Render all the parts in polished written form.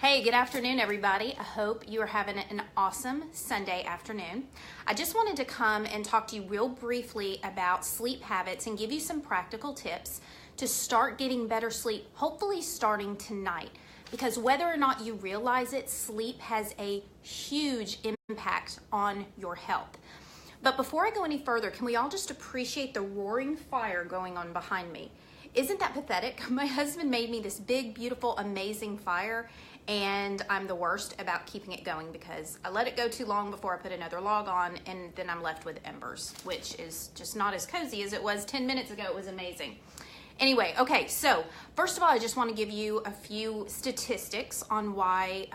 Hey, good afternoon, everybody. I hope you are having an awesome Sunday afternoon. I just wanted to come and talk to you real briefly about sleep habits and give you some practical tips to start getting better sleep, hopefully starting tonight. Because whether or not you realize it, sleep has a huge impact on your health. But before I go any further, can we all just appreciate the roaring fire going on behind me? Isn't that pathetic? My husband made me this big, beautiful, amazing fire, and I'm the worst about keeping it going because I let it go too long before I put another log on, and then I'm left with embers, which is just not as cozy as it was 10 minutes ago. It was amazing. Anyway, okay, so first of all, I just want to give you a few statistics on why,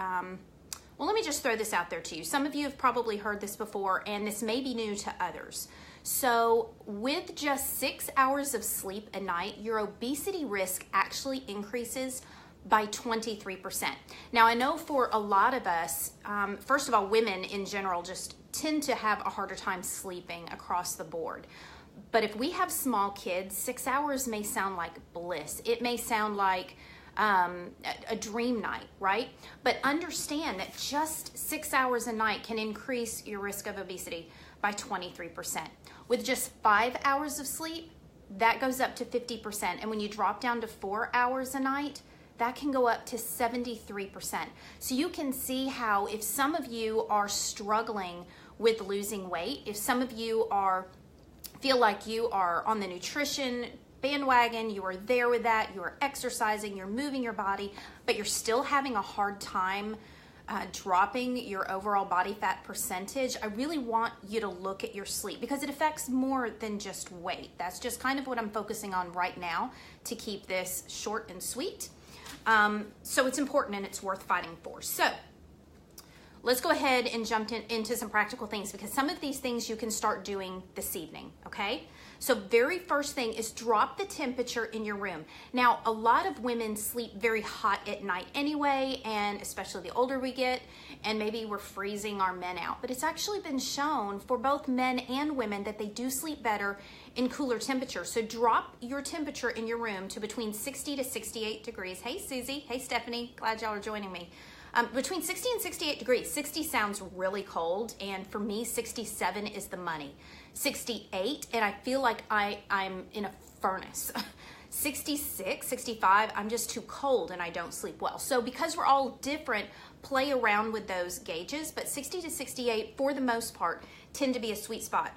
well, let me just throw this out there to you. Some of you have probably heard this before, and this may be new to others. So with just 6 hours of sleep a night, your obesity risk actually increases by 23%. Now, I know for a lot of us, first of all, women in general just tend to have a harder time sleeping across the board. But if we have small kids, 6 hours may sound like bliss. It may sound like a dream night, right? But understand that just 6 hours a night can increase your risk of obesity by 23%. With just 5 hours of sleep, that goes up to 50%. And when you drop down to 4 hours a night, that can go up to 73%. So you can see how if some of you are struggling with losing weight, if some of you feel like you are on the nutrition bandwagon, you are there with that, you are exercising, you're moving your body, but you're still having a hard time dropping your overall body fat percentage, I really want you to look at your sleep because it affects more than just weight. That's just kind of what I'm focusing on right now to keep this short and sweet. So it's important and it's worth fighting for. So let's go ahead and jump into some practical things because some of these things you can start doing this evening, okay? So very first thing is drop the temperature in your room. Now, a lot of women sleep very hot at night anyway, and especially the older we get, and maybe we're freezing our men out. But it's actually been shown for both men and women that they do sleep better in cooler temperatures. So drop your temperature in your room to between 60 to 68 degrees. Hey, Susie. Hey, Stephanie. Glad y'all are joining me. Between 60 and 68 degrees. 60 sounds really cold, and for me, 67 is the money. 68, and I feel like I'm in a furnace. 66, 65, I'm just too cold and I don't sleep well. So because we're all different, play around with those gauges, but 60 to 68, for the most part, tend to be a sweet spot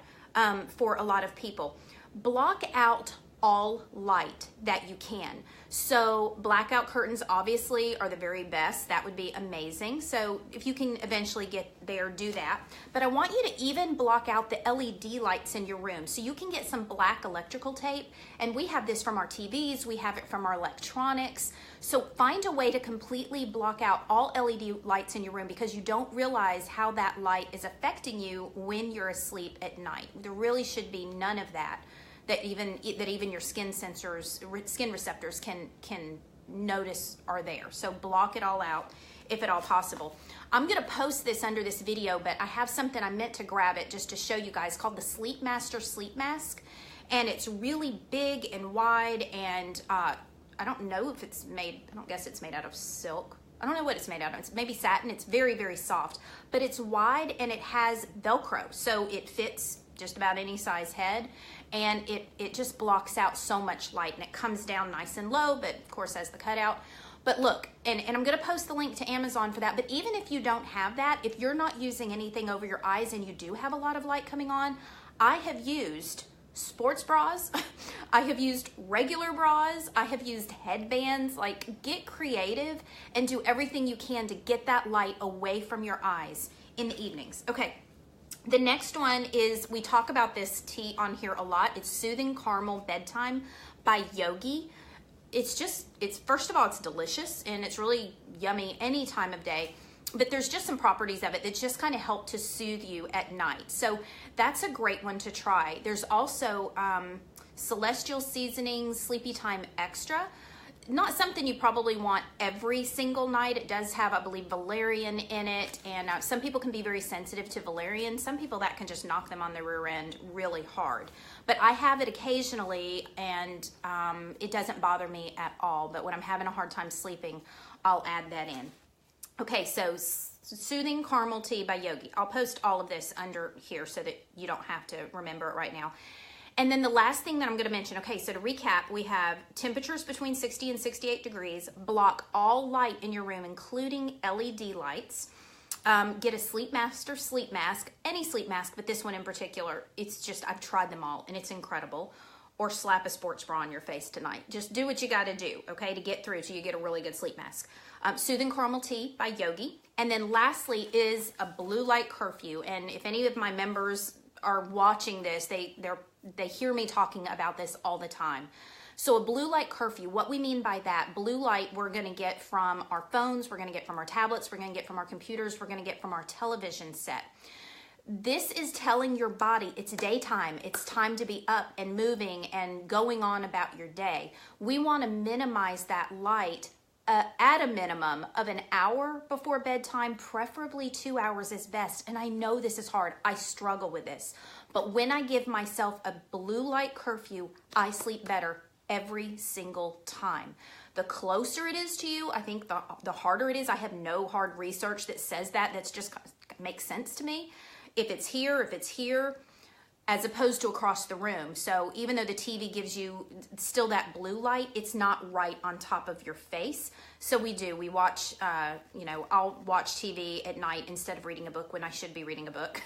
for a lot of people. Block out all light that you can. So blackout curtains obviously are the very best. That would be amazing. So if you can eventually get there, do that. But I want you to even block out the LED lights in your room. So you can get some black electrical tape, and we have this from our TVs, we have it from our electronics. So find a way to completely block out all LED lights in your room because you don't realize how that light is affecting you when you're asleep at night. There really should be none of that. That even your skin receptors can notice are there. So block it all out if at all possible. I'm gonna post this under this video, but I have something I meant to grab it just to show you guys called the Sleep Master Sleep Mask. And it's really big and wide, and I don't know if it's made, I don't guess it's made out of silk. I don't know what it's made out of. It's maybe satin. It's very, very soft, but it's wide and it has Velcro. So it fits just about any size head, and it just blocks out so much light, and it comes down nice and low, but of course has the cutout. But look, and I'm gonna post the link to Amazon for that, but even if you don't have that, if you're not using anything over your eyes and you do have a lot of light coming on, I have used sports bras, I have used regular bras, I have used headbands. Like, get creative and do everything you can to get that light away from your eyes in the evenings. Okay. The next one is, we talk about this tea on here a lot. It's Soothing Caramel Bedtime by Yogi. It's first of all, it's delicious and it's really yummy any time of day, but there's just some properties of it that just kind of help to soothe you at night. So that's a great one to try. There's also Celestial Seasonings Sleepy Time Extra. Not something you probably want every single night. It does have, I believe, valerian in it, and some people can be very sensitive to valerian. Some people that can just knock them on the rear end really hard. But I have it occasionally, and it doesn't bother me at all. But when I'm having a hard time sleeping, I'll add that in. Okay, so Soothing Caramel Tea by Yogi. I'll post all of this under here so that you don't have to remember it right now. And then the last thing that I'm going to mention, okay, so to recap, we have temperatures between 60 and 68 degrees, block all light in your room, including LED lights. Get a Sleep Master sleep mask, any sleep mask, but this one in particular, it's just, I've tried them all and it's incredible. Or slap a sports bra on your face tonight. Just do what you got to do, okay, to get through so you get a really good sleep mask. Soothing Caramel Tea by Yogi. And then lastly is a blue light curfew. And if any of my members are watching this, they hear me talking about this all the time. So a blue light curfew, what we mean by that, blue light we're going to get from our phones, we're going to get from our tablets, we're going to get from our computers, we're going to get from our television set. This is telling your body it's daytime, it's time to be up and moving and going on about your day. We want to minimize that light at a minimum of an hour before bedtime, preferably 2 hours is best. And I know this is hard. I struggle with this. But when I give myself a blue light curfew, I sleep better every single time. The closer it is to you, I think the harder it is. I have no hard research that says that. That's just makes sense to me. If it's here, as opposed to across the room. So even though the TV gives you still that blue light, it's not right on top of your face. So we watch, I'll watch TV at night instead of reading a book when I should be reading a book.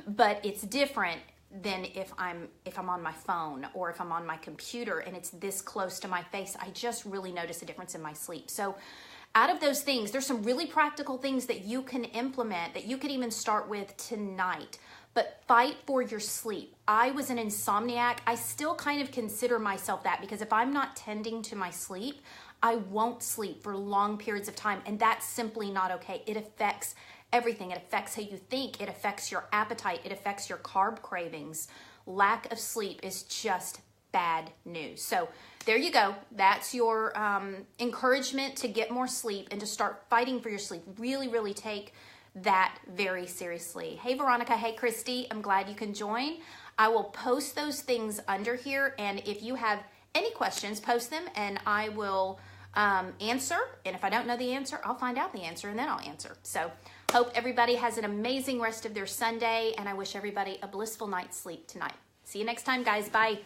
But it's different than if I'm on my phone or if I'm on my computer and it's this close to my face. I just really notice a difference in my sleep. So out of those things, there's some really practical things that you can implement that you could even start with tonight. But fight for your sleep. I was an insomniac. I still kind of consider myself that because if I'm not tending to my sleep, I won't sleep for long periods of time. And that's simply not okay. It affects everything. It affects how you think. It affects your appetite. It affects your carb cravings. Lack of sleep is just bad news. So there you go. That's your encouragement to get more sleep and to start fighting for your sleep. Really, really take that very seriously. Hey, Veronica. Hey, Christy. I'm glad you can join. I will post those things under here. And if you have any questions, post them and I will answer. And if I don't know the answer, I'll find out the answer and then I'll answer. So hope everybody has an amazing rest of their Sunday. And I wish everybody a blissful night's sleep tonight. See you next time, guys. Bye.